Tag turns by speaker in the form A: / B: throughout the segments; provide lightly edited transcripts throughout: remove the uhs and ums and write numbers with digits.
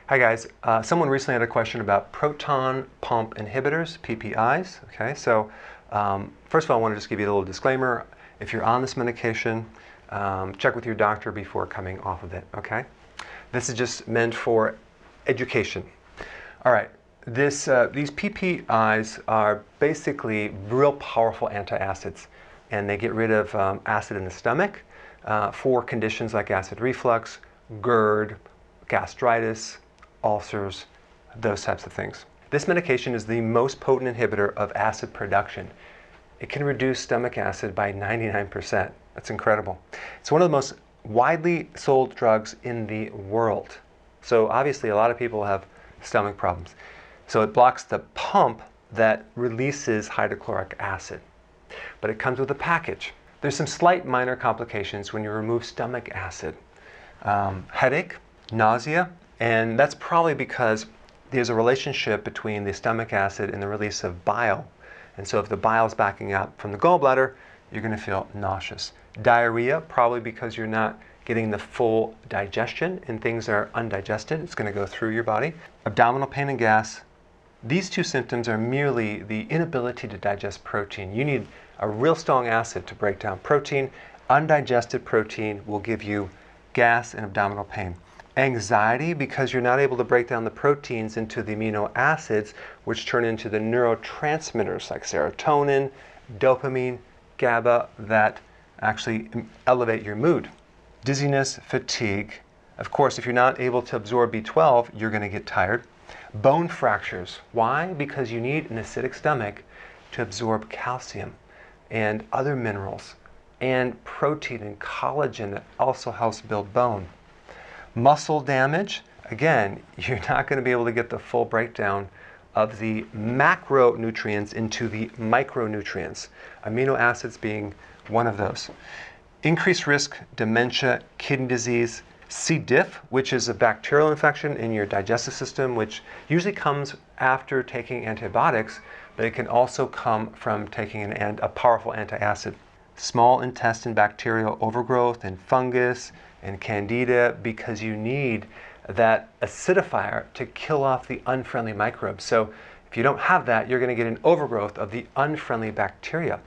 A: Hi guys, someone recently had a question about proton pump inhibitors, PPIs. Okay, so first of all, I want to just give you a little disclaimer. If you're on this medication, check with your doctor before coming off of it, okay? This is just meant for education. All right, these PPIs are basically real powerful antacids, and they get rid of acid in the stomach for conditions like acid reflux, GERD, gastritis, ulcers, those types of things. This medication is the most potent inhibitor of acid production. It can reduce stomach acid by 99%. That's incredible. It's one of the most widely sold drugs in the world. So obviously a lot of people have stomach problems. So it blocks the pump that releases hydrochloric acid. But it comes with a package. There's some slight minor complications when you remove stomach acid. Headache, nausea, and that's probably because there's a relationship between the stomach acid and the release of bile. And so if the bile is backing up from the gallbladder, you're going to feel nauseous. Diarrhea, probably because you're not getting the full digestion and things are undigested. It's going to go through your body. Abdominal pain and gas. These two symptoms are merely the inability to digest protein. You need a real strong acid to break down protein. Undigested protein will give you gas and abdominal pain. Anxiety, because you're not able to break down the proteins into the amino acids, which turn into the neurotransmitters like serotonin, dopamine, GABA, that actually elevate your mood. Dizziness, fatigue. Of course, if you're not able to absorb B12, you're going to get tired. Bone fractures. Why? Because you need an acidic stomach to absorb calcium and other minerals and protein and collagen that also helps build bone. Muscle damage, again, you're not going to be able to get the full breakdown of the macronutrients into the micronutrients, amino acids being one of those. Increased risk, dementia, kidney disease, C. diff, which is a bacterial infection in your digestive system, which usually comes after taking antibiotics, but it can also come from taking a powerful antacid. Small intestine bacterial overgrowth and fungus and candida, because you need that acidifier to kill off the unfriendly microbes. So if you don't have that, you're going to get an overgrowth of the unfriendly bacteria.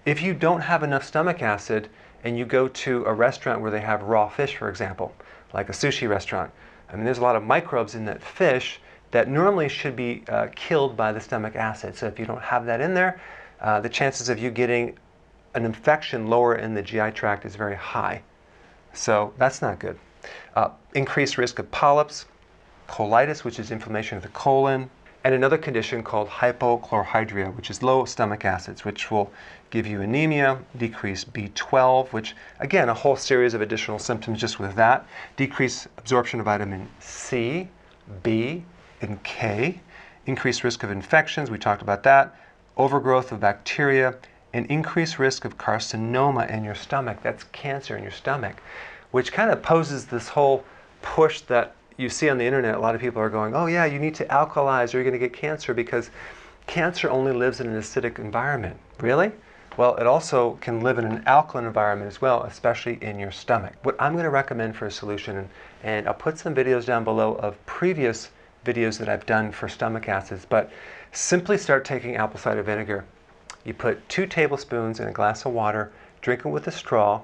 A: If you don't have enough stomach acid and you go to a restaurant where they have raw fish, for example, like a sushi restaurant, I mean, there's a lot of microbes in that fish that normally should be killed by the stomach acid. So if you don't have that in there, the chances of you getting an infection lower in the GI tract is very high. So that's not good. Increased risk of polyps, colitis, which is inflammation of the colon, and another condition called hypochlorhydria, which is low stomach acids, which will give you anemia, decreased B12, which again, a whole series of additional symptoms just with that. Decreased absorption of vitamin C, B, and K. Increased risk of infections, we talked about that. Overgrowth of bacteria, and increased risk of carcinoma in your stomach. That's cancer in your stomach, which kind of poses this whole push that you see on the internet. A lot of people are going, oh yeah, you need to alkalize or you're going to get cancer because cancer only lives in an acidic environment. Really? Well, it also can live in an alkaline environment as well, especially in your stomach. What I'm going to recommend for a solution, and I'll put some videos down below of previous videos that I've done for stomach acids, but simply start taking apple cider vinegar. You put 2 tablespoons in a glass of water, drink it with a straw,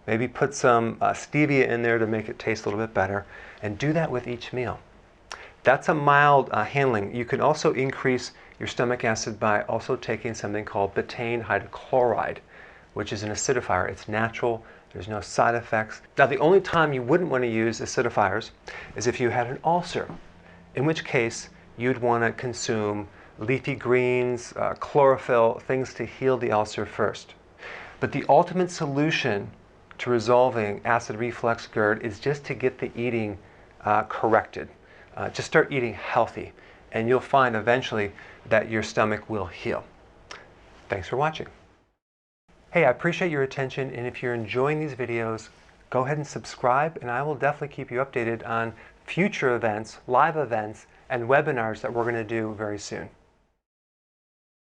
A: maybe put some stevia in there to make it taste a little bit better, and do that with each meal. That's a mild handling. You can also increase your stomach acid by also taking something called betaine hydrochloride, which is an acidifier. It's natural, there's no side effects. Now the only time you wouldn't want to use acidifiers is if you had an ulcer, in which case you'd want to consume leafy greens, chlorophyll, things to heal the ulcer first. But the ultimate solution to resolving acid reflux GERD is just to get the eating corrected. Just start eating healthy, and you'll find eventually that your stomach will heal. Thanks for watching. Hey, I appreciate your attention, and if you're enjoying these videos, go ahead and subscribe, and I will definitely keep you updated on future events, live events, and webinars that we're going to do very soon.